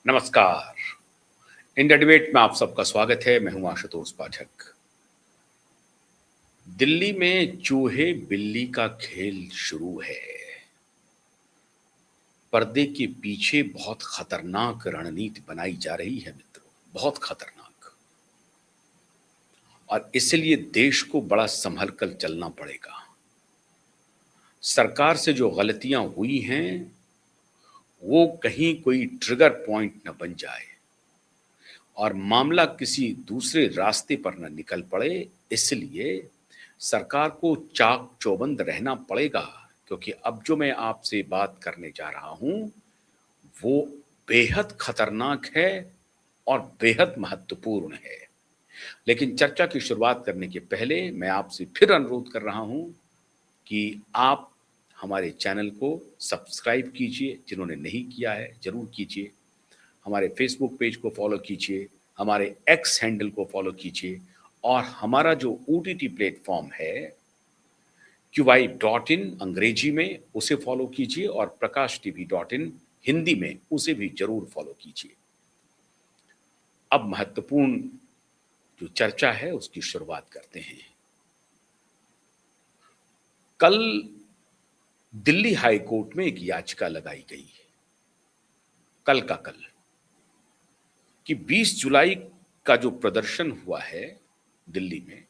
नमस्कार। India debate में आप सबका स्वागत है। मैं हूं आशुतोष पाठक। दिल्ली में चूहे बिल्ली का खेल शुरू है। पर्दे के पीछे बहुत खतरनाक रणनीति बनाई जा रही है मित्रों, बहुत खतरनाक। और इसलिए देश को बड़ा संभल कर चलना पड़ेगा। सरकार से जो गलतियां हुई हैं वो कहीं कोई ट्रिगर पॉइंट न बन जाए और मामला किसी दूसरे रास्ते पर न निकल पड़े। इसलिए सरकार को चाक चौबंद रहना पड़ेगा, क्योंकि अब जो मैं आपसे बात करने जा रहा हूं वो बेहद खतरनाक है और बेहद महत्वपूर्ण है। लेकिन चर्चा की शुरुआत करने के पहले मैं आपसे फिर अनुरोध कर रहा हूं कि आप हमारे चैनल को सब्सक्राइब कीजिए। जिन्होंने नहीं किया है जरूर कीजिए। हमारे फेसबुक पेज को फॉलो कीजिए, हमारे एक्स हैंडल को फॉलो कीजिए और हमारा जो ओटीटी प्लेटफॉर्म है QY.in अंग्रेजी में उसे फॉलो कीजिए और प्रकाश TV.in हिंदी में उसे भी जरूर फॉलो कीजिए। अब महत्वपूर्ण जो चर्चा है उसकी शुरुआत करते हैं। कल दिल्ली हाई कोर्ट में एक याचिका लगाई गई, कल का कल, कि 20 जुलाई का जो प्रदर्शन हुआ है दिल्ली में,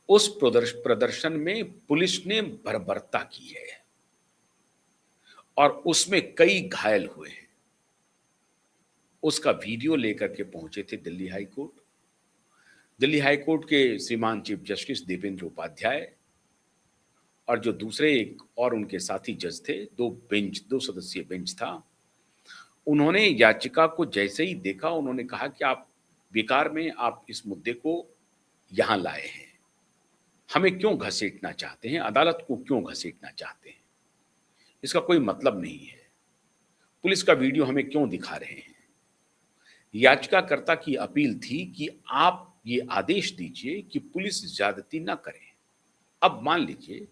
उस प्रदर्शन में पुलिस ने बर्बरता की है और उसमें कई घायल हुए हैं। उसका वीडियो लेकर के पहुंचे थे Delhi high court. Delhi high court के श्रीमान चीफ जस्टिस दीपेंद्र उपाध्याय और जो दूसरे एक और उनके साथी जज थे, दो सदस्यीय बेंच था। उन्होंने याचिका को जैसे ही देखा उन्होंने कहा कि आप बेकार में आप इस मुद्दे को यहां लाए हैं, हमें क्यों घसीटना चाहते हैं, अदालत को क्यों घसीटना चाहते हैं, इसका कोई मतलब नहीं है, पुलिस का वीडियो हमें क्यों दिखा रहे हैं। याचिकाकर्ता की अपील थी कि आप ये आदेश दीजिए कि पुलिस ज्यादती ना करे। अब मान लीजिए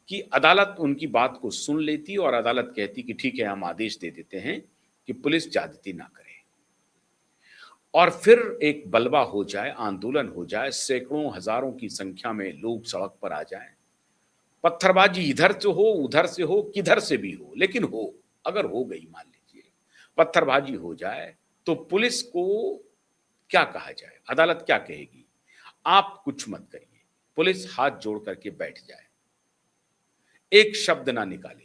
कि अदालत उनकी बात को सुन लेती और अदालत कहती कि ठीक है हम आदेश दे देते हैं कि पुलिस ज्यादती ना करे, और फिर एक बलवा हो जाए, आंदोलन हो जाए, सैकड़ों हजारों की संख्या में लोग सड़क पर आ जाएं, पत्थरबाजी इधर से हो उधर से हो किधर से भी हो, लेकिन हो, अगर हो गई मान लीजिए पत्थरबाजी हो जाए तो पुलिस को क्या कहा जाए, अदालत क्या कहेगी, आप कुछ मत करिए, पुलिस हाथ जोड़ करके बैठ जाए, एक शब्द ना निकाले,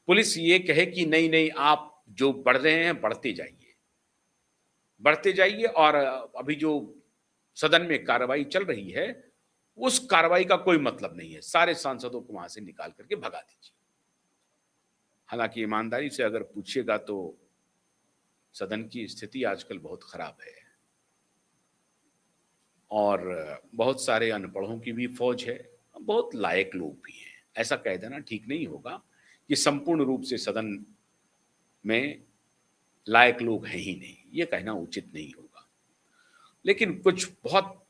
पुलिस ये कहे कि नहीं नहीं आप जो बढ़ रहे हैं बढ़ते जाइए और अभी जो सदन में कार्रवाई चल रही है उस कार्रवाई का कोई मतलब नहीं है, सारे सांसदों को वहां से निकाल करके भगा दीजिए। हालांकि ईमानदारी से अगर पूछिएगा तो सदन की स्थिति आजकल बहुत खराब है और बहुत सारे अनपढ़ों की भी फौज है, बहुत लायक लोग भी हैं। ऐसा कह देना ठीक नहीं होगा कि संपूर्ण रूप से सदन में लायक लोग हैं ही नहीं, ये कहना उचित नहीं होगा। लेकिन कुछ बहुत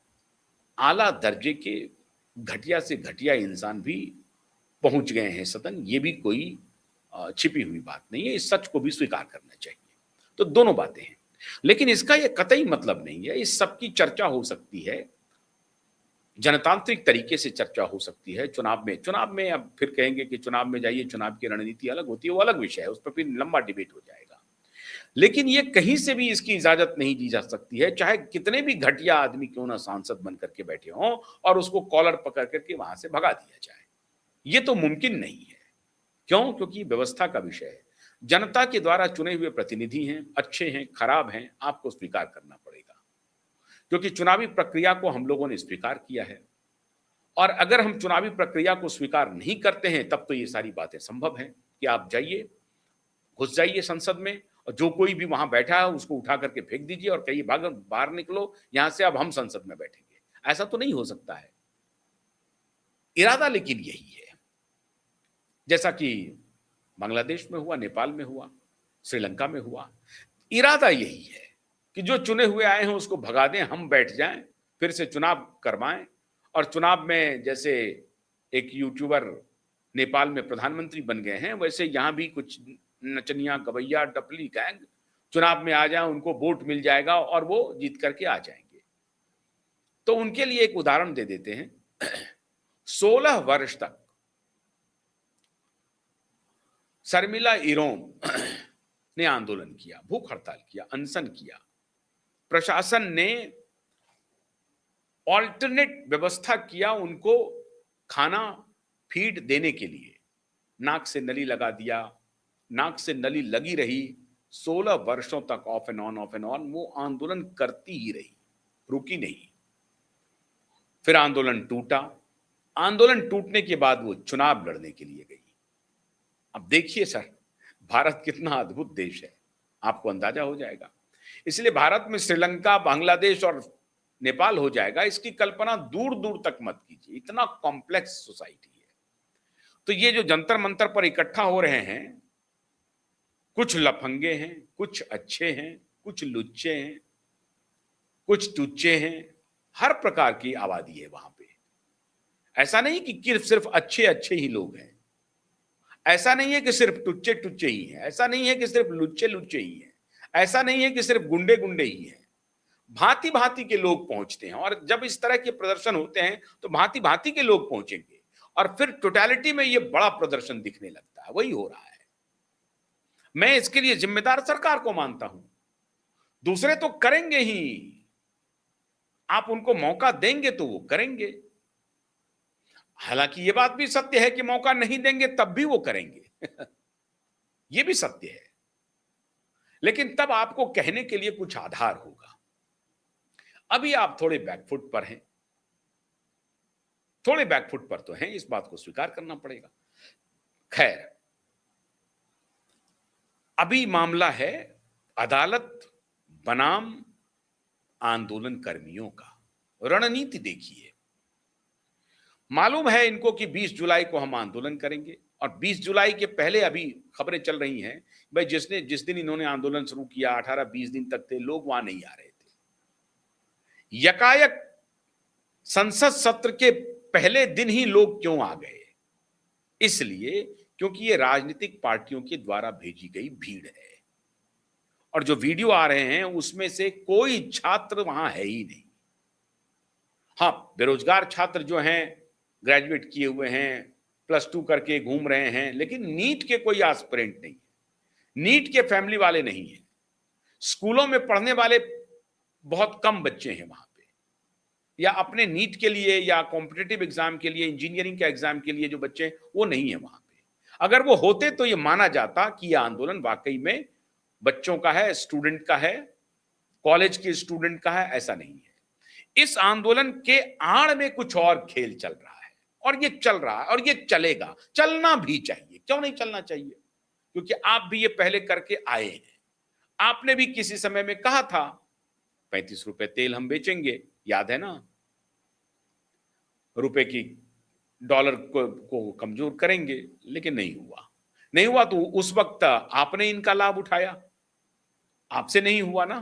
आला दर्जे के घटिया से घटिया इंसान भी पहुंच गए हैं सदन, ये भी कोई छिपी हुई बात नहीं है, इस सच को भी स्वीकार करना चाहिए। तो दोनों बातें हैं, लेकिन इसका यह कतई मतलब नहीं है, इस सब की चर्चा हो सकती है, जनतांत्रिक तरीके से चर्चा हो सकती है चुनाव में अब फिर कहेंगे कि चुनाव में जाइए, चुनाव की रणनीति अलग होती है, वो अलग विषय है, उस पर फिर लंबा डिबेट हो जाएगा। लेकिन ये कहीं से भी इसकी इजाजत नहीं दी जा सकती है, चाहे कितने भी घटिया आदमी क्यों ना सांसद बन करके बैठे हों, और उसको कॉलर पकड़ करके वहां से भगा दिया जाए, ये तो मुमकिन नहीं है। क्यों? क्योंकि व्यवस्था का विषय है, जनता के द्वारा चुने हुए प्रतिनिधि हैं, अच्छे हैं खराब हैं, आपको स्वीकार करना पड़ेगा, क्योंकि चुनावी प्रक्रिया को हम लोगों ने स्वीकार किया है। और अगर हम चुनावी प्रक्रिया को स्वीकार नहीं करते हैं तब तो ये सारी बातें संभव हैं कि आप जाइए, घुस जाइए संसद में और जो कोई भी वहां बैठा है उसको उठा करके फेंक दीजिए और कहिए भाग बाहर निकलो यहां से, अब हम संसद में बैठेंगे। ऐसा तो नहीं हो सकता है। इरादा लेकिन यही है, जैसा कि बांग्लादेश में हुआ, नेपाल में हुआ, श्रीलंका में हुआ। इरादा यही है कि जो चुने हुए आए हैं उसको भगा दें, हम बैठ जाएं, फिर से चुनाव करवाएं। और चुनाव में जैसे एक यूट्यूबर नेपाल में प्रधानमंत्री बन गए हैं, वैसे यहां भी कुछ नचनिया, गवैया, टपली गैंग चुनाव में आ जाए, उनको वोट मिल जाएगा और वो जीत करके आ जाएंगे। तो उनके लिए एक उदाहरण दे देते हैं। 16 वर्ष तक शर्मिला इरोम ने आंदोलन किया, भूख हड़ताल किया, अनशन किया। प्रशासन ने ऑल्टरनेट व्यवस्था किया उनको खाना फीड देने के लिए, नाक से नली लगा दिया, नाक से नली लगी रही 16 वर्षों तक, of and on off and on वो आंदोलन करती ही रही, रुकी नहीं। फिर आंदोलन टूटा। आंदोलन टूटने के बाद वो चुनाव लड़ने के लिए गई। अब देखिए सर, भारत कितना अद्भुत देश है, आपको अंदाजा हो जाएगा। इसलिए भारत में श्रीलंका, बांग्लादेश और नेपाल हो जाएगा, इसकी कल्पना दूर दूर तक मत कीजिए, इतना कॉम्प्लेक्स सोसाइटी है। तो ये जो जंतर मंतर पर इकट्ठा हो रहे हैं, कुछ लफंगे हैं, कुछ अच्छे हैं, कुछ लुच्चे हैं, कुछ टुच्चे हैं, हर प्रकार की आबादी है वहां पे। ऐसा नहीं कि सिर्फ अच्छे अच्छे ही लोग हैं, ऐसा नहीं है कि सिर्फ टुच्चे टुच्चे ही हैं, ऐसा नहीं है कि सिर्फ लुच्चे लुच्चे ही हैं, ऐसा नहीं है कि सिर्फ गुंडे गुंडे ही हैं। भांति भांति के लोग पहुंचते हैं, और जब इस तरह के प्रदर्शन होते हैं तो भांति भांति के लोग पहुंचेंगे, और फिर टोटलिटी में ये बड़ा प्रदर्शन दिखने लगता है। वही हो रहा है। मैं इसके लिए जिम्मेदार सरकार को मानता हूं, दूसरे तो करेंगे ही, आप उनको मौका देंगे तो वो करेंगे। हालांकि ये बात भी सत्य है कि मौका नहीं देंगे तब भी वो करेंगे ये भी सत्य है, लेकिन तब आपको कहने के लिए कुछ आधार होगा। अभी आप थोड़े बैकफुट पर हैं, थोड़े बैकफुट पर तो हैं, इस बात को स्वीकार करना पड़ेगा। खैर, अभी मामला है अदालत बनाम आंदोलन कर्मियों का। रणनीति देखिए, मालूम है इनको कि 20 जुलाई को हम आंदोलन करेंगे, और 20 जुलाई के पहले अभी खबरें चल रही हैं, भाई जिस दिन इन्होंने आंदोलन शुरू किया 18-20 दिन तक थे लोग वहां नहीं आ रहे थे। यकायक संसद सत्र के पहले दिन ही लोग क्यों आ गए? इसलिए क्योंकि ये राजनीतिक पार्टियों के द्वारा भेजी गई भीड़ है, और जो वीडियो आ रहे हैं उसमें से कोई छात्र वहां है ही नहीं। हाँ, बेरोजगार छात्र जो हैं, ग्रेजुएट किए हुए हैं, +2 करके घूम रहे हैं, लेकिन नीट के कोई एस्पिरेंट नहीं है, नीट के फैमिली वाले नहीं है। स्कूलों में पढ़ने वाले बहुत कम बच्चे हैं वहां पे, या अपने नीट के लिए या कॉम्पिटिटिव एग्जाम के लिए, इंजीनियरिंग के एग्जाम के लिए जो बच्चे, वो नहीं है वहां पे। अगर वो होते तो ये माना जाता कि यह आंदोलन वाकई में बच्चों का है, स्टूडेंट का है, कॉलेज के स्टूडेंट का है। ऐसा नहीं है। इस आंदोलन के आड़ में कुछ और खेल चल रहा है, और ये चल रहा है, और ये चलेगा, चलना भी चाहिए। क्यों नहीं चलना चाहिए? क्योंकि आप भी ये पहले करके आए हैं। आपने भी किसी समय में कहा था 35 रुपए तेल हम बेचेंगे, याद है ना? रुपए की डॉलर को कमजोर करेंगे, लेकिन नहीं हुआ। नहीं हुआ तो उस वक्त आपने इनका लाभ उठाया, आपसे नहीं हुआ ना,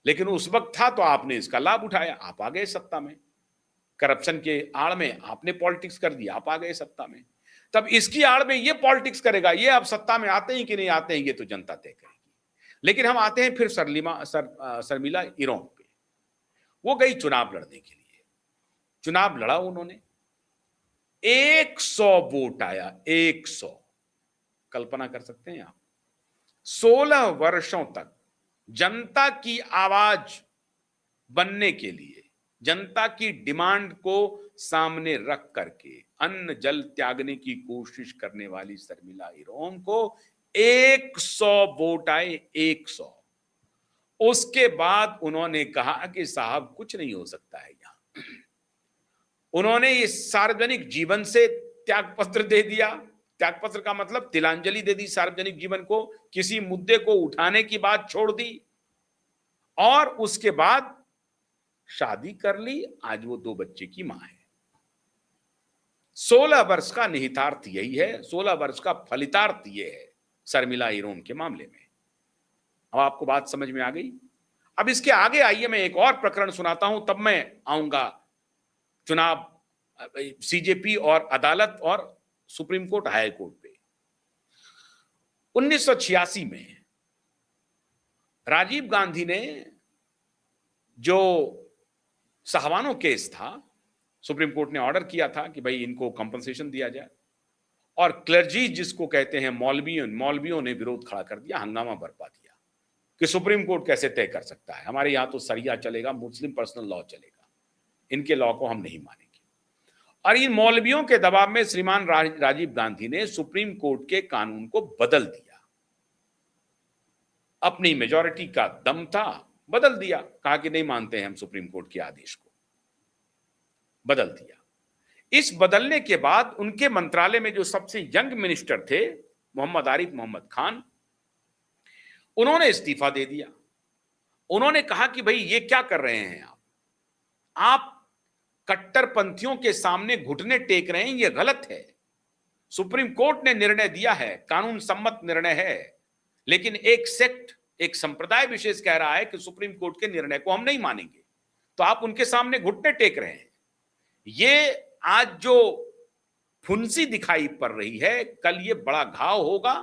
लेकिन उस वक्त था तो आपने इसका लाभ उठाया, आप आ गए सत्ता में। करप्शन के आड़ में आपने पॉलिटिक्स कर दिया, आप आ गए सत्ता में। तब इसकी आड़ में ये पॉलिटिक्स करेगा, ये अब सत्ता में आते हैं कि नहीं आते हैं ये तो जनता तय करेगी। लेकिन हम आते हैं फिर शर्मिला इरोम पे। वो गई चुनाव लड़ने के लिए, चुनाव लड़ा उन्होंने, 100 वोट आया, 100। कल्पना कर सकते हैं आप? 16 वर्षों तक जनता की आवाज बनने के लिए, जनता की डिमांड को सामने रख करके अन्न जल त्यागने की कोशिश करने वाली शर्मिला इरोम को 100 वोट आए, 100। उसके बाद उन्होंने कहा कि साहब कुछ नहीं हो सकता है यहां। उन्होंने इस सार्वजनिक जीवन से त्यागपत्र दे दिया। त्यागपत्र का मतलब तिलांजलि दे दी सार्वजनिक जीवन को, किसी मुद्दे को उठाने की बात छोड़ दी, और उसके बाद शादी कर ली। आज वो 2 बच्चे की मां है। 16 वर्ष का निहितार्थ यही है, 16 वर्ष का फलितार्थ ये है शर्मिला इरोम के मामले में। अब आपको बात समझ में आ गई? अब इसके आगे आइए, मैं एक और प्रकरण सुनाता हूं, तब मैं आऊंगा चुनाव, सीजेपी और अदालत और सुप्रीम कोर्ट, हाई कोर्ट पे। 1986 में राजीव गांधी ने जो साहवानो केस था, सुप्रीम कोर्ट ने ऑर्डर किया था कि भाई इनको कंपनसेशन दिया जाए, और क्लर्जी जिसको कहते हैं मौलवियों ने विरोध खड़ा कर दिया, हंगामा बरपा दिया कि सुप्रीम कोर्ट कैसे तय कर सकता है, हमारे यहां तो सरिया चलेगा, मुस्लिम पर्सनल लॉ चलेगा, इनके लॉ को हम नहीं मानेंगे। और इन मौलवियों के दबाव में श्रीमान राजीव गांधी ने सुप्रीम कोर्ट के कानून को बदल दिया। अपनी मेजॉरिटी का दम था, बदल दिया, कहा कि नहीं मानते हैं हम सुप्रीम कोर्ट के आदेश को, बदल दिया। इस बदलने के बाद उनके मंत्रालय में जो सबसे यंग मिनिस्टर थे, मोहम्मद आरिफ मोहम्मद खान, उन्होंने इस्तीफा दे दिया। उन्होंने कहा कि भाई ये क्या कर रहे हैं आप कट्टरपंथियों के सामने घुटने टेक रहे हैं, ये गलत है। सुप्रीम कोर्ट ने निर्णय दिया है, कानून सम्मत निर्णय है, लेकिन एक सेक्ट, एक संप्रदाय विशेष कह रहा है कि सुप्रीम कोर्ट के निर्णय को हम नहीं मानेंगे, तो आप उनके सामने घुटने टेक रहे हैं। ये आज जो फुंसी दिखाई पड़ रही है, कल ये बड़ा घाव होगा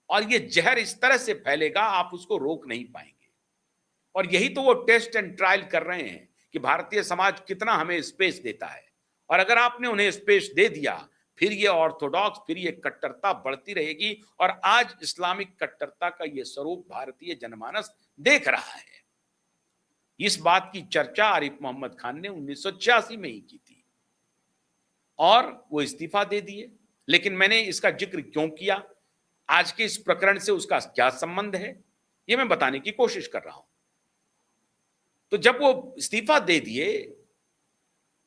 और ये जहर इस तरह से फैलेगा आप उसको रोक नहीं पाएंगे। और यही तो वो टेस्ट एंड ट्रायल कर रहे हैं कि भारतीय समाज कितना हमें स्पेस देता है, और अगर आपने उन्हें स्पेस दे दिया, फिर ये ऑर्थोडॉक्स, फिर ये कट्टरता बढ़ती रहेगी। और आज इस्लामिक कट्टरता का ये स्वरूप भारतीय जनमानस देख रहा है। इस बात की चर्चा आरिफ मोहम्मद खान ने 1986 में ही की थी और वो इस्तीफा दे दिए। लेकिन मैंने इसका जिक्र क्यों किया, आज के इस प्रकरण से उसका क्या संबंध है, ये मैं बताने की कोशिश कर रहा हूं। तो जब वो इस्तीफा दे दिए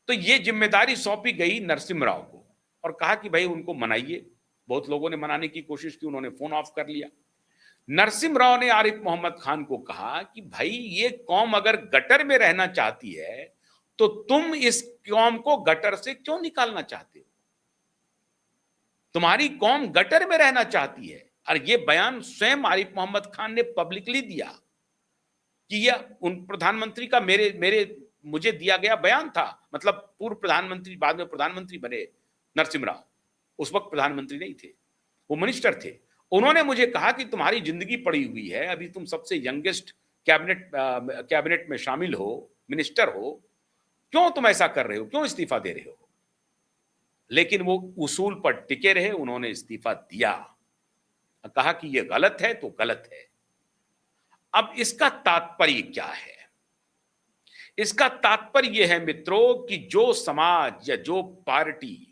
तो ये जिम्मेदारी सौंपी गई नरसिम्हा राव को और कहा कि भाई उनको मनाइए। बहुत लोगों ने मनाने की कोशिश की, उन्होंने फोन ऑफ कर लिया। नरसिम्हा राव ने आरिफ मोहम्मद खान को कहा कि भाई ये कौम अगर गटर में रहना चाहती है तो तुम इस कौम को गटर से क्यों निकालना चाहते हो? तुम्हारी कौम गटर में रहना चाहती है। और ये बयान स्वयं आरिफ मोहम्मद खान ने पब्लिकली दिया कि यह उन प्रधानमंत्री का मुझे दिया गया बयान था। मतलब पूर्व प्रधानमंत्री, बाद में प्रधानमंत्री बने नरसिम्हा राव, उस वक्त प्रधानमंत्री नहीं थे, वो मिनिस्टर थे। उन्होंने मुझे कहा कि तुम्हारी जिंदगी पड़ी हुई है, अभी तुम सबसे यंगेस्ट कैबिनेट में शामिल हो, मिनिस्टर हो, क्यों तुम ऐसा कर रहे हो, क्यों इस्तीफा दे रहे हो? लेकिन वो उसूल पर टिके रहे, उन्होंने इस्तीफा दिया, कहा कि ये गलत है तो गलत है। अब इसका तात्पर्य क्या है? इसका तात्पर्य यह है मित्रों कि जो समाज या जो पार्टी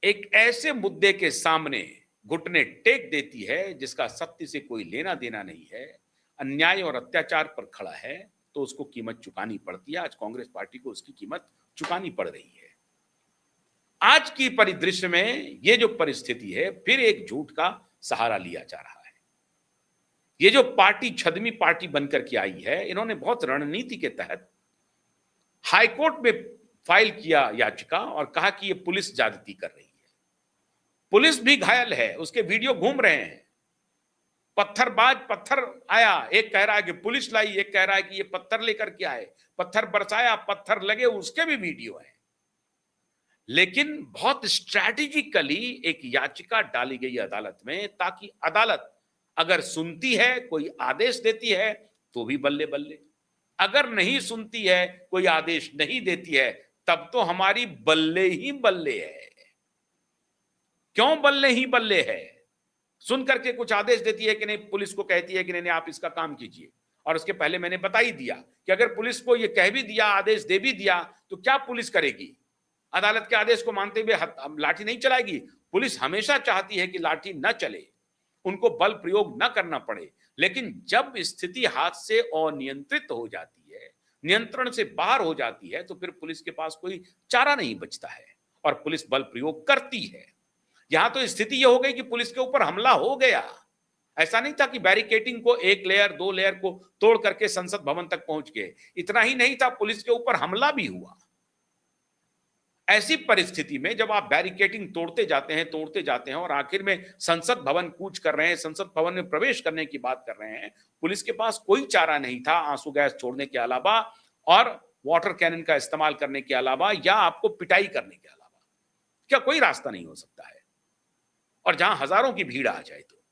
एक ऐसे मुद्दे के सामने घुटने टेक देती है जिसका सत्य से कोई लेना देना नहीं है, अन्याय और अत्याचार पर खड़ा है, तो उसको कीमत चुकानी पड़ती है। आज कांग्रेस पार्टी को उसकी कीमत चुकानी पड़ रही है। आज की परिदृश्य में ये जो परिस्थिति है, फिर एक झूठ का सहारा लिया जा रहा है। ये जो पार्टी छदमी पार्टी बनकर के आई है, इन्होंने बहुत रणनीति के तहत हाईकोर्ट में फाइल किया याचिका और कहा कि ये पुलिस ज्यादती कर रही है। पुलिस भी घायल है, उसके वीडियो घूम रहे हैं। पत्थरबाज पत्थर आया, एक कह रहा है कि पुलिस लाई, एक कह रहा है कि ये पत्थर लेकर के आए, पत्थर बरसाया, पत्थर लगे, उसके भी वीडियो है। लेकिन बहुत स्ट्रैटेजिकली एक याचिका डाली गई अदालत में, ताकि अदालत अगर सुनती है, कोई आदेश देती है तो भी बल्ले बल्ले, अगर नहीं सुनती है, कोई आदेश नहीं देती है, तब तो हमारी बल्ले ही बल्ले है। क्यों बल्ले ही बल्ले है? सुन करके कुछ आदेश देती है कि नहीं, पुलिस को कहती है कि नहीं आप इसका काम कीजिए। और उसके पहले मैंने बता ही दिया कि अगर पुलिस को यह कह भी दिया, आदेश दे भी दिया, तो क्या पुलिस करेगी? अदालत के आदेश को मानते हुए लाठी नहीं चलाएगी। पुलिस हमेशा चाहती है कि लाठी न चले, उनको बल प्रयोग न करना पड़े। लेकिन जब स्थिति हाथ से अनियंत्रित हो जाती है, नियंत्रण से बाहर हो जाती है, तो फिर पुलिस के पास कोई चारा नहीं बचता है और पुलिस बल प्रयोग करती है। यहां तो स्थिति यह हो गई कि पुलिस के ऊपर हमला हो गया। ऐसा नहीं था कि बैरिकेटिंग को एक लेयर, दो लेयर को तोड़ करके संसद भवन तक पहुंच गए। इतना ही नहीं था, पुलिस के ऊपर हमला भी हुआ। ऐसी परिस्थिति में जब आप बैरिकेटिंग तोड़ते जाते हैं और आखिर में संसद भवन कूच कर रहे हैं, संसद भवन में प्रवेश करने की बात कर रहे हैं, पुलिस के पास कोई चारा नहीं था आंसू गैस छोड़ने के अलावा और वाटर कैनन का इस्तेमाल करने के अलावा या आपको पिटाई करने के अलावा। क्या कोई रास्ता नहीं हो सकता है? और जहां हजारों की भीड़ आ जाए तो।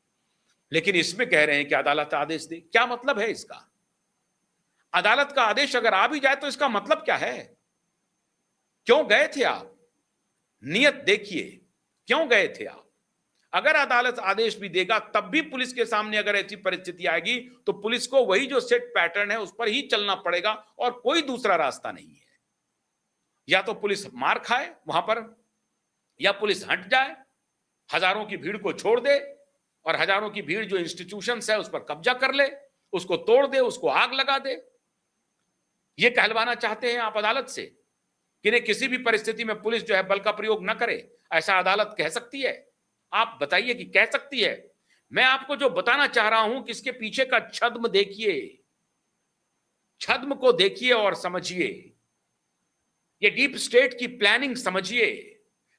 लेकिन इसमें कह रहे हैं कि अदालत आदेश दे। क्या मतलब है इसका? अदालत का आदेश अगर आ भी जाए तो इसका मतलब क्या है? क्यों गए थे आप? नियत देखिए, क्यों गए थे आप? अगर अदालत आदेश भी देगा तब भी पुलिस के सामने अगर ऐसी परिस्थिति आएगी तो पुलिस को वही जो सेट पैटर्न है उस पर ही चलना पड़ेगा और कोई दूसरा रास्ता नहीं है। या तो पुलिस मार खाए वहां पर, या पुलिस हट जाए, हजारों की भीड़ को छोड़ दे और हजारों की भीड़ जो इंस्टीट्यूशंस है उस पर कब्जा कर ले, उसको तोड़ दे, उसको आग लगा दे। ये कहलवाना चाहते हैं आप अदालत से कि नहीं, किसी भी परिस्थिति में पुलिस जो है बल का प्रयोग न करे? ऐसा अदालत कह सकती है? आप बताइए कि कह सकती है? मैं आपको जो बताना चाह रहा हूं कि इसके पीछे का छद्म देखिए, छद्म को देखिए और समझिए। ये डीप स्टेट की प्लानिंग समझिए,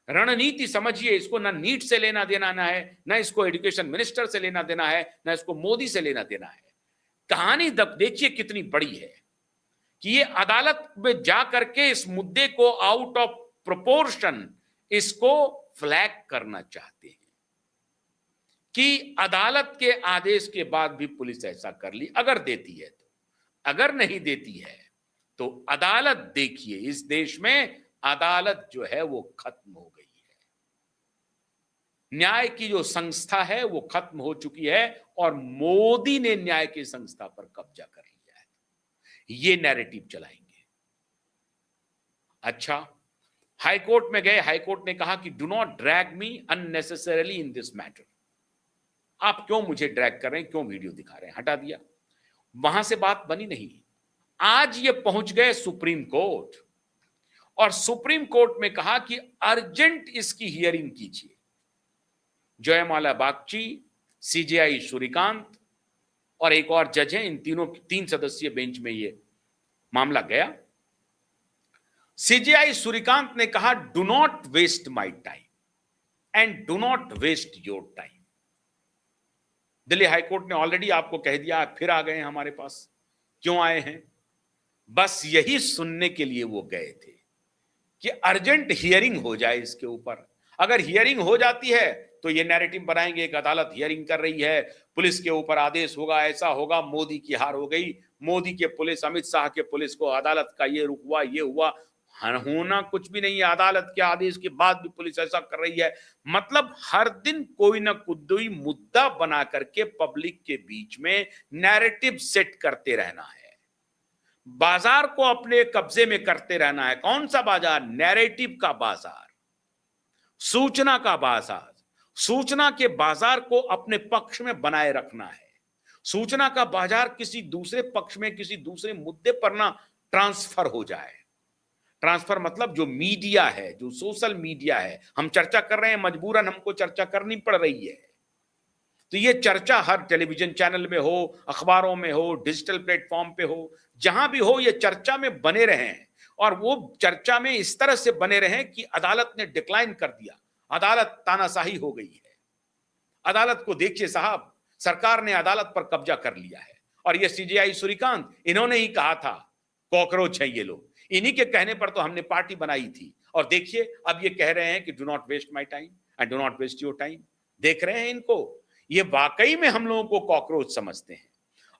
रणनीति समझिए। इसको ना नीट से लेना देना ना है, ना इसको एजुकेशन मिनिस्टर से लेना देना है, ना इसको मोदी से लेना देना है। कहानी देखिए कितनी बड़ी है कि ये अदालत में जाकर के इस मुद्दे को आउट ऑफ प्रोपोर्शन इसको फ्लैग करना चाहते हैं कि अदालत के आदेश के बाद भी पुलिस ऐसा कर ली। अगर देती है तो, अगर नहीं देती है तो अदालत देखिए, इस देश में अदालत जो है वो खत्म हो गई है। न्याय की जो संस्था है वो खत्म हो चुकी है और मोदी ने न्याय की संस्था पर कब्जा कर लिया है। ये नैरेटिव चलाएंगे। अच्छा, हाईकोर्ट में गए, हाईकोर्ट ने कहा कि do not drag me unnecessarily in this matter. आप क्यों मुझे ड्रैग कर रहे हैं, क्यों वीडियो दिखा रहे हैं? हटा दिया। वहां से बात बनी नहीं। आज ये पहुंच गए सुप्रीम कोर्ट और सुप्रीम कोर्ट में कहा कि अर्जेंट इसकी हियरिंग कीजिए। जयमाला बागची, सीजेआई सूर्यकांत और एक और जज है, इन तीनों 3 सदस्यीय बेंच में ये मामला गया। सीजेआई सूर्यकांत ने कहा do not waste my time and do not waste your time. Delhi high court ने ऑलरेडी आपको कह दिया, फिर आ गए हमारे पास। क्यों आए हैं? बस यही सुनने के लिए वो गए थे कि अर्जेंट हियरिंग हो जाए इसके ऊपर। अगर हियरिंग हो जाती है तो ये नैरेटिव बनाएंगे कि अदालत हियरिंग कर रही है, पुलिस के ऊपर आदेश होगा, ऐसा होगा, मोदी की हार हो गई, मोदी के पुलिस, अमित शाह के पुलिस को अदालत का ये रुक हुआ, ये हुआ। होना कुछ भी नहीं है। अदालत के आदेश के बाद भी पुलिस ऐसा कर रही है। मतलब हर दिन कोई ना कोई मुद्दा बना करके पब्लिक के बीच में नैरेटिव सेट करते रहना है, बाजार को अपने कब्जे में करते रहना है। कौन सा बाजार? नैरेटिव का बाजार, सूचना का बाजार। सूचना के बाजार को अपने पक्ष में बनाए रखना है। सूचना का बाजार किसी दूसरे पक्ष में, किसी दूसरे मुद्दे पर ना ट्रांसफर हो जाए। ट्रांसफर मतलब जो मीडिया है, जो सोशल मीडिया है, हम चर्चा कर रहे हैं, मजबूरन हमको चर्चा करनी पड़ रही है। तो ये चर्चा हर टेलीविजन चैनल में हो, अखबारों में हो, डिजिटल प्लेटफॉर्म पे हो, जहां भी हो, ये चर्चा में बने रहें। और वो चर्चा में इस तरह से बने रहें कि अदालत ने डिक्लाइन कर दिया, अदालत तानाशाही हो गई है। अदालत को देखिए साहब, सरकार ने अदालत पर कब्जा कर लिया है। और ये सीजेआई सूर्यकांत, इन्होंने ही कहा था कॉकरोच है ये लोग। इन्हीं के कहने पर तो हमने पार्टी बनाई थी। और देखिए अब ये कह रहे हैं कि do not waste my time and do not waste your time. देख रहे हैं इनको? ये वाकई में हम लोगों को कॉकरोच समझते हैं।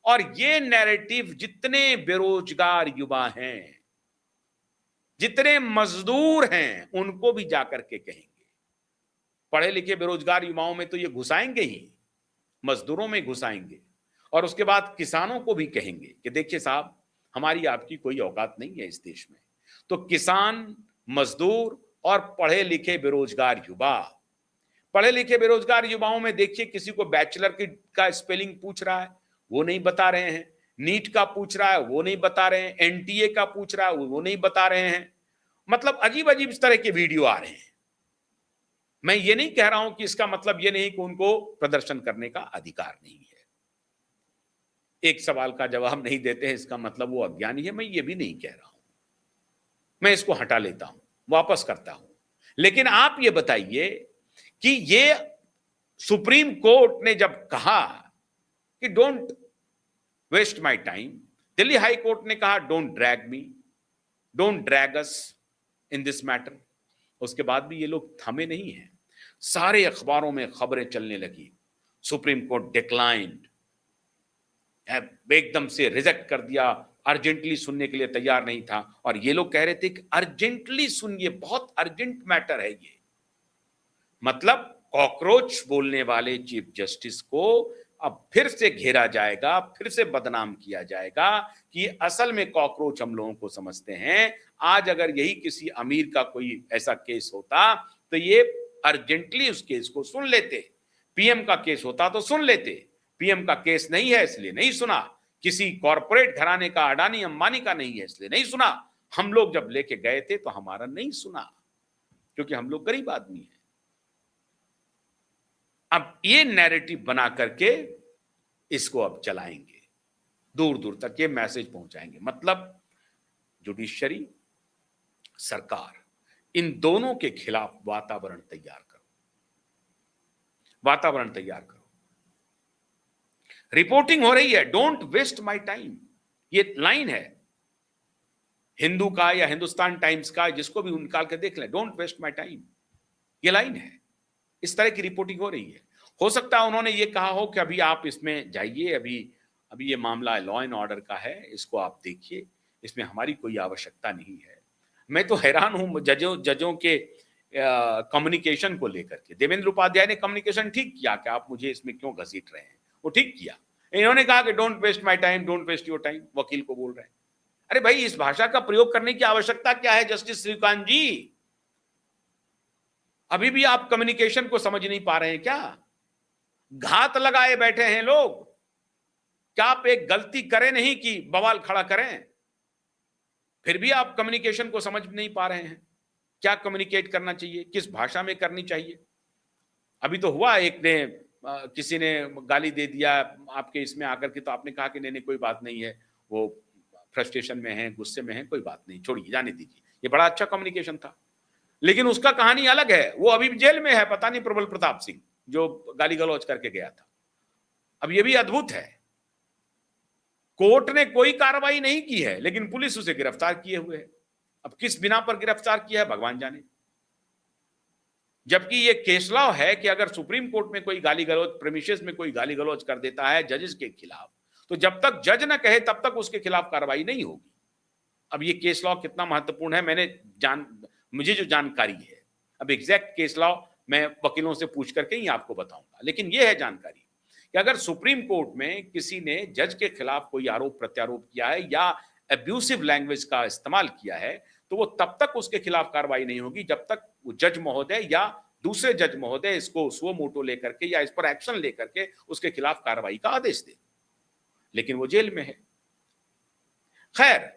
और ये नैरेटिव जितने बेरोजगार युवा हैं, जितने मजदूर हैं, उनको भी जाकर के कहेंगे। पढ़े लिखे बेरोजगार युवाओं में तो ये घुसाएंगे ही, मजदूरों में घुसाएंगे। और उसके बाद किसानों को भी कहेंगे कि देखिए साहब, हमारी आपकी कोई औकात नहीं है इस देश में। तो किसान, मजदूर और पढ़े लिखे बेरोजगार युवा, पढ़े लिखे बेरोजगार युवाओं में देखिए, किसी को बैचलर का स्पेलिंग पूछ रहा है, वो नहीं बता रहे हैं। नीट का पूछ रहा है, वो नहीं बता रहे हैं। एनटीए का पूछ रहा है, वो नहीं बता रहे हैं। मतलब अजीब अजीब इस तरह के वीडियो आ रहे हैं। मैं ये नहीं कह रहा हूं कि इसका मतलब ये नहीं कि उनको प्रदर्शन करने का अधिकार नहीं है। एक सवाल का जवाब नहीं देते हैं इसका मतलब वो अज्ञानी है, मैं ये भी नहीं कह रहा हूं। मैं इसको हटा लेता हूं, वापस करता हूं। लेकिन आप ये बताइए कि ये सुप्रीम कोर्ट ने जब कहा कि don't waste my time, Delhi high court ने कहा don't drag me, don't drag us in this matter, उसके बाद भी ये लोग थमे नहीं हैं। सारे अखबारों में खबरें चलने लगी, सुप्रीम कोर्ट डिक्लाइंड, एकदम से रिजेक्ट कर दिया, अर्जेंटली सुनने के लिए तैयार नहीं था। और ये लोग कह रहे थे कि अर्जेंटली सुनिए, बहुत अर्जेंट मैटर है ये। मतलब कॉकरोच बोलने वाले चीफ जस्टिस को अब फिर से घेरा जाएगा, फिर से बदनाम किया जाएगा कि असल में कॉकरोच हम लोगों को समझते हैं। आज अगर यही किसी अमीर का कोई ऐसा केस होता तो ये अर्जेंटली उस केस को सुन लेते, पीएम का केस होता तो सुन लेते। पीएम का केस नहीं है इसलिए नहीं सुना, किसी कॉरपोरेट घराने का, अडानी अंबानी का नहीं है इसलिए नहीं सुना। हम लोग जब लेके गए थे तो हमारा नहीं सुना, क्योंकि हम लोग गरीब आदमी हैं। अब ये नैरेटिव बना करके इसको अब चलाएंगे, दूर दूर तक ये मैसेज पहुंचाएंगे। मतलब जुडिशरी, सरकार, इन दोनों के खिलाफ वातावरण तैयार करो, वातावरण तैयार करो। रिपोर्टिंग हो रही है, डोंट वेस्ट माय टाइम, ये लाइन है हिंदू का या हिंदुस्तान टाइम्स का, जिसको भी निकाल के देख लें, डोंट वेस्ट माय टाइम, ये लाइन है। इस तरह की रिपोर्टिंग हो रही है। हो सकता है उन्होंने ये कहा हो कि अभी आप इसमें जाइए, अभी अभी ये मामला लॉ एंड ऑर्डर का है, इसको आप देखिए, इसमें हमारी कोई आवश्यकता नहीं है। मैं तो हैरान हूं जजों के कम्युनिकेशन को लेकर के। देवेंद्र उपाध्याय ने कम्युनिकेशन ठीक किया कि आप मुझे इसमें क्यों घसीट रहे हैं, वो ठीक किया। इन्होंने कहा कि don't waste my time, don't waste your time, वकील को बोल रहे हैं। अरे भाई, इस भाषा का प्रयोग करने की आवश्यकता क्या है जस्टिस श्रीकांत जी? अभी भी आप कम्युनिकेशन को समझ नहीं पा रहे हैं क्या? घात लगाए बैठे हैं लोग। क्या आप एक गलती करें नहीं कि बवाल खड़ा करें? फिर भी आप कम्युनिकेशन को समझ नहीं पा रहे हैं। क्या कम्युनिकेट करना चाहिए, किस भाषा में करनी चाहिए? अभी तो हुआ, एक ने किसी ने गाली दे दिया आपके इसमें आकर के, तो आपने कहा कि नहीं कोई बात नहीं है, वो फ्रस्ट्रेशन में है, गुस्से में है, कोई बात नहीं, छोड़िए, जाने दीजिए। ये बड़ा अच्छा कम्युनिकेशन था। लेकिन उसका कहानी अलग है, वो अभी जेल में है, पता नहीं प्रबल प्रताप सिंह, जो गाली गलौज करके गया था। अब ये भी अद्भुत है, कोर्ट ने कोई कार्रवाई नहीं की है, लेकिन पुलिस उसे गिरफ्तार किए हुए है। अब किस बिना पर गिरफ्तार किया है भगवान जाने। जबकि ये केस लॉ है कि अगर सुप्रीम कोर्ट में कोई गाली गलौज, प्रेमिसेस में कोई गाली गलौज कर देता है जजेस के खिलाफ, तो जब तक जज न कहे तब तक उसके खिलाफ कार्रवाई नहीं होगी। अब ये केस लॉ कितना महत्वपूर्ण है, मुझे जो जानकारी है, अब एग्जैक्ट केस लॉ मैं वकीलों से पूछ करके ही आपको बताऊंगा, लेकिन यह है जानकारी कि अगर सुप्रीम कोर्ट में किसी ने जज के खिलाफ कोई आरोप प्रत्यारोप किया है या अब्यूसिव लैंग्वेज का इस्तेमाल किया है, तो वो तब तक उसके खिलाफ कार्रवाई नहीं होगी जब तक वो जज महोदय या दूसरे जज महोदय इसको सुओ मोटो लेकर के या इस पर एक्शन लेकर के उसके खिलाफ कार्रवाई का आदेश दे। लेकिन वो जेल में है। खैर,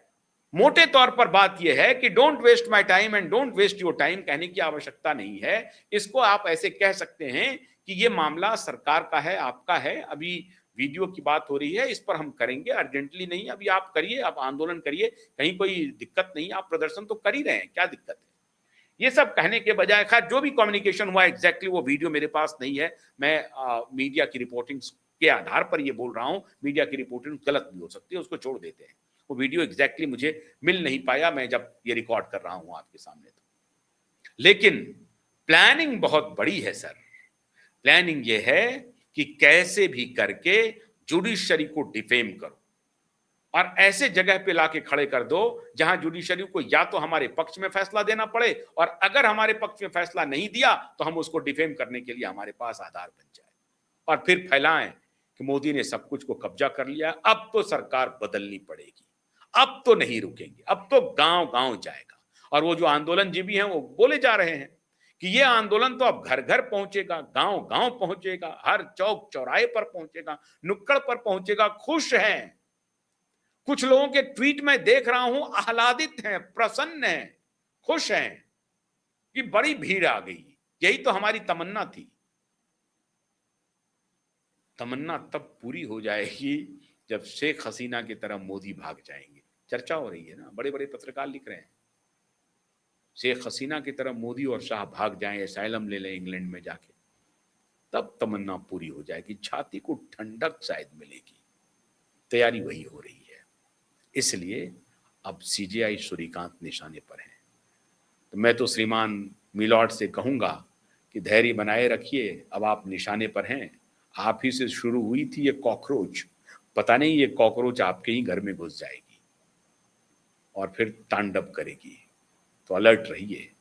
मोटे तौर पर बात यह है कि don't waste my time and don't waste your time कहने की आवश्यकता नहीं है। इसको आप ऐसे कह सकते हैं कि ये मामला सरकार का है, आपका है। अभी वीडियो की बात हो रही है, इस पर हम करेंगे, अर्जेंटली नहीं। अभी आप करिए, आप आंदोलन करिए, कहीं कोई दिक्कत नहीं, आप प्रदर्शन तो कर ही रहे हैं, क्या दिक्कत है? ये सब कहने के बजाय, खैर जो भी कम्युनिकेशन हुआ एग्जैक्टली वो वीडियो मेरे पास नहीं है। मैं मीडिया की रिपोर्टिंग के आधार पर ये बोल रहा हूं, मीडिया की रिपोर्टिंग गलत भी हो सकती है, उसको छोड़ देते हैं। वो वीडियो एग्जैक्टली मुझे मिल नहीं पाया, मैं जब ये रिकॉर्ड कर रहा हूं आपके सामने। तो लेकिन प्लानिंग बहुत बड़ी है सर। प्लानिंग ये है कि कैसे भी करके जुडिशरी को डिफेम करो और ऐसे जगह पे लाके खड़े कर दो जहां जुडिशरी को या तो हमारे पक्ष में फैसला देना पड़े, और अगर हमारे पक्ष में फैसला नहीं दिया तो हम उसको डिफेम करने के लिए हमारे पास आधार बन जाए, और फिर फैलाएं कि मोदी ने सब कुछ को कब्जा कर लिया, अब तो सरकार बदलनी पड़ेगी, अब तो नहीं रुकेंगे, अब तो गांव गांव जाएगा। और वो जो आंदोलनजीवी हैं वो बोले जा रहे हैं कि ये आंदोलन तो अब घर घर पहुंचेगा, गांव गांव पहुंचेगा, हर चौक चौराहे पर पहुंचेगा, नुक्कड़ पर पहुंचेगा। खुश हैं, कुछ लोगों के ट्वीट में देख रहा हूं, आह्लादित हैं, प्रसन्न हैं, खुश हैं कि बड़ी भीड़ आ गई। यही तो हमारी तमन्ना थी। तमन्ना तब पूरी हो जाएगी जब शेख हसीना की तरह मोदी भाग जाएंगे। चर्चा हो रही है ना, बड़े बड़े पत्रकार लिख रहे हैं, शेख हसीना की तरह मोदी और शाह भाग जाएं, एसाइलम ले लें इंग्लैंड में जाके, तब तमन्ना पूरी हो जाएगी, छाती को ठंडक शायद मिलेगी। तैयारी वही हो रही है। इसलिए अब सीजेआई सूर्यकांत निशाने पर है। तो मैं तो श्रीमान मिलॉर्ड से कहूंगा कि धैर्य बनाए रखिए, अब आप निशाने पर हैं। आप ही से शुरू हुई थी ये कॉकरोच, पता नहीं ये कॉकरोच आपके ही घर में घुस जाएगी और फिर तांडव करेगी। तो अलर्ट रहिए।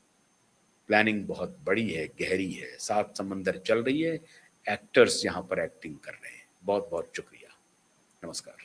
प्लानिंग बहुत बड़ी है, गहरी है, 7 समंदर चल रही है, एक्टर्स यहाँ पर एक्टिंग कर रहे हैं। बहुत बहुत शुक्रिया। नमस्कार।